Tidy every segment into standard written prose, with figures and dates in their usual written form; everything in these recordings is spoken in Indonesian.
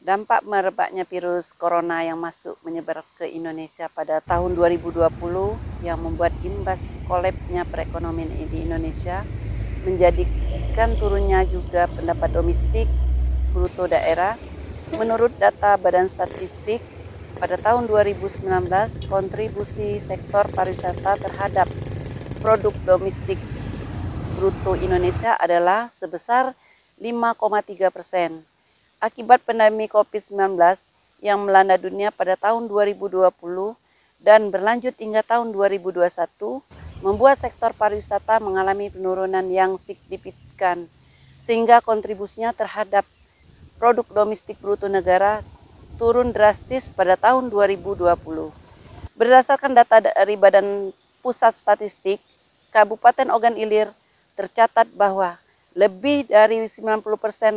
Dampak merebaknya virus corona yang masuk menyebar ke Indonesia pada tahun 2020 yang membuat imbas kolapsnya perekonomian di Indonesia menjadikan turunnya juga pendapat domestik bruto daerah. Menurut data Badan Statistik, pada tahun 2019 kontribusi sektor pariwisata terhadap produk domestik bruto Indonesia adalah sebesar 5,3%. Akibat pandemi COVID-19 yang melanda dunia pada tahun 2020 dan berlanjut hingga tahun 2021, membuat sektor pariwisata mengalami penurunan yang signifikan, sehingga kontribusinya terhadap produk domestik bruto negara turun drastis pada tahun 2020. Berdasarkan data dari Badan Pusat Statistik, Kabupaten Ogan Ilir tercatat bahwa lebih dari 90%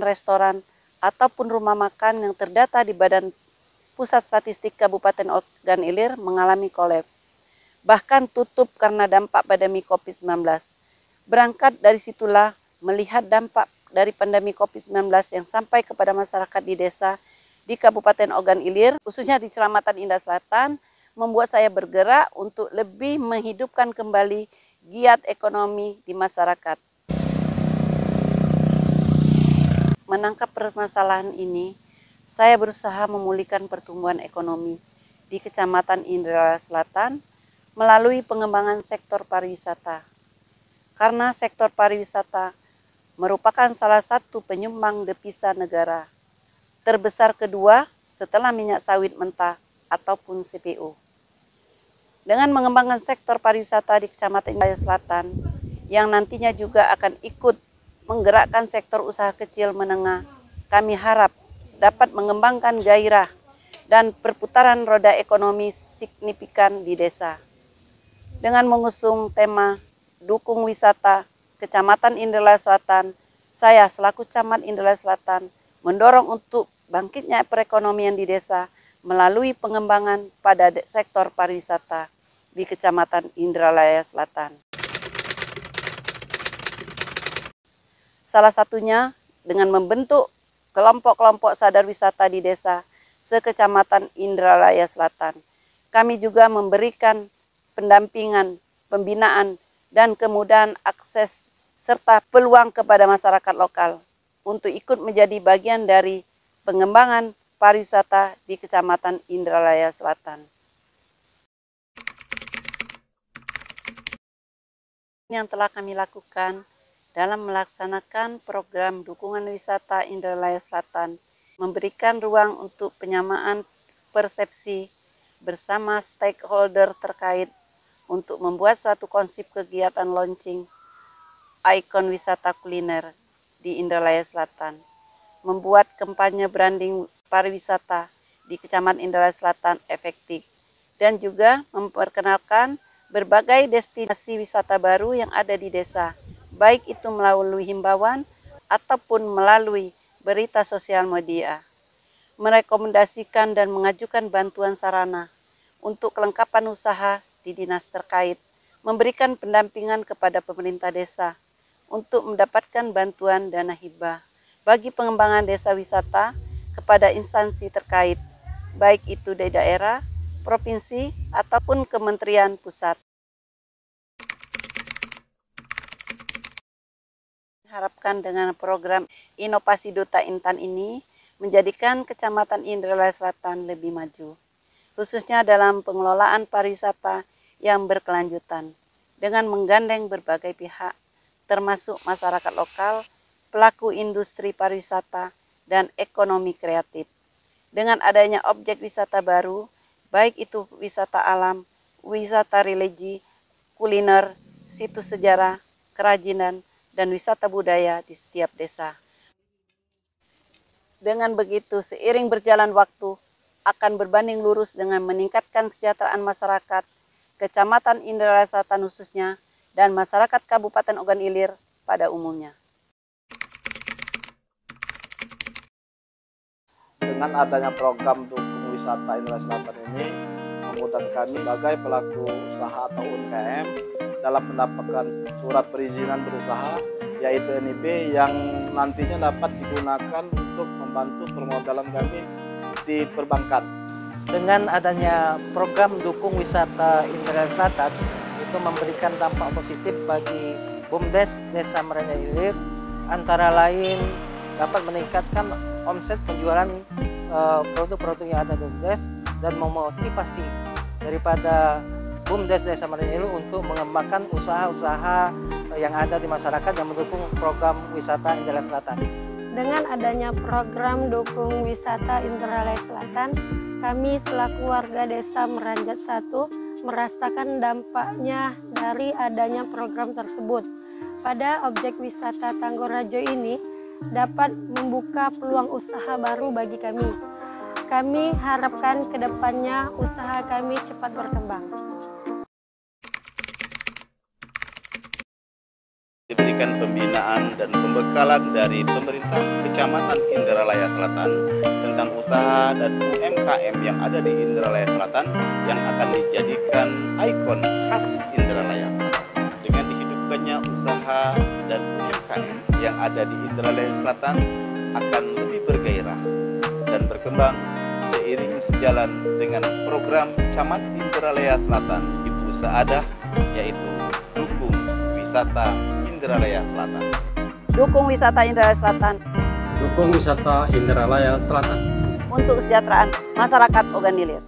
restoran ataupun rumah makan yang terdata di Badan Pusat Statistik Kabupaten Ogan Ilir mengalami kolaps. Bahkan tutup karena dampak pandemi COVID-19. Berangkat dari situlah, melihat dampak dari pandemi COVID-19 yang sampai kepada masyarakat di desa di Kabupaten Ogan Ilir, khususnya di Kecamatan Indah Selatan, membuat saya bergerak untuk lebih menghidupkan kembali giat ekonomi di masyarakat. Menangkap permasalahan ini, saya berusaha memulihkan pertumbuhan ekonomi di Kecamatan Indah Selatan melalui pengembangan sektor pariwisata. Karena sektor pariwisata merupakan salah satu penyumbang devisa negara terbesar kedua setelah minyak sawit mentah ataupun CPO. Dengan mengembangkan sektor pariwisata di Kecamatan Indah Selatan, yang nantinya juga akan ikut menggerakkan sektor usaha kecil menengah, kami harap dapat mengembangkan gairah dan perputaran roda ekonomi signifikan di desa. Dengan mengusung tema Dukung Wisata Kecamatan Indah Selatan, saya selaku Camat Indah Selatan mendorong untuk bangkitnya perekonomian di desa melalui pengembangan pada sektor pariwisata di Kecamatan Indralaya Selatan. Salah satunya dengan membentuk kelompok-kelompok sadar wisata di desa sekecamatan Indralaya Selatan. Kami juga memberikan pendampingan, pembinaan, dan kemudahan akses serta peluang kepada masyarakat lokal untuk ikut menjadi bagian dari pengembangan pariwisata di Kecamatan Indralaya Selatan. Yang telah kami lakukan dalam melaksanakan program dukungan wisata Indralaya Selatan, memberikan ruang untuk penyamaan persepsi bersama stakeholder terkait untuk membuat suatu konsep kegiatan launching ikon wisata kuliner di Indralaya Selatan, membuat kampanye branding pariwisata di Kecamatan Indralaya Selatan efektif, dan juga memperkenalkan berbagai destinasi wisata baru yang ada di desa, baik itu melalui himbauan ataupun melalui berita sosial media. Merekomendasikan dan mengajukan bantuan sarana untuk kelengkapan usaha di dinas terkait, memberikan pendampingan kepada pemerintah desa untuk mendapatkan bantuan dana hibah bagi pengembangan desa wisata kepada instansi terkait, baik itu dari daerah, provinsi, ataupun kementerian pusat. Harapkan dengan program Inovasi Duta Intan ini menjadikan Kecamatan Indralaya Selatan lebih maju, khususnya dalam pengelolaan pariwisata yang berkelanjutan, dengan menggandeng berbagai pihak, termasuk masyarakat lokal, pelaku industri pariwisata, dan ekonomi kreatif. Dengan adanya objek wisata baru, baik itu wisata alam, wisata religi, kuliner, situs sejarah, kerajinan, dan wisata budaya di setiap desa. Dengan begitu, seiring berjalan waktu, akan berbanding lurus dengan meningkatkan kesejahteraan masyarakat, Kecamatan Indralaya Selatan khususnya, dan masyarakat Kabupaten Ogan Ilir pada umumnya. Dengan adanya program dukung wisata Indralaya Selatan ini memudahkan kami sebagai pelaku usaha atau UMKM dalam mendapatkan surat perizinan berusaha yaitu NIB yang nantinya dapat digunakan untuk membantu permodalan kami di perbankan. Dengan adanya program dukung wisata Indralaya Selatan itu memberikan dampak positif bagi BUMDes Desa Maranya Ilir, antara lain dapat meningkatkan omset penjualan produk-produk yang ada di BUMDes dan memotivasi daripada BUMDes Desa Maranya Ilir untuk mengembangkan usaha-usaha yang ada di masyarakat yang mendukung program wisata Indralaya Selatan. Dengan adanya program dukung wisata Indralaya Selatan, kami selaku warga desa Meranjat 1 merasakan dampaknya dari adanya program tersebut. Pada objek wisata Tanggorajo ini dapat membuka peluang usaha baru bagi kami. Kami harapkan ke depannya usaha kami cepat berkembang. Diberikan pembinaan dan pembekalan dari pemerintah Kecamatan Indralaya Selatan tentang usaha dan UMKM yang ada di Indralaya Selatan yang akan dijadikan ikon khas Indralaya. Dengan dihidupkannya usaha dan UMKM yang ada di Indralaya Selatan akan lebih bergairah dan berkembang seiring sejalan dengan program Camat Indralaya Selatan Ibu Saadah, yaitu dukung wisata Indralaya Selatan. Dukung wisata Indralaya Selatan Dukung wisata Indralaya Selatan untuk kesejahteraan masyarakat Ogan Ilir.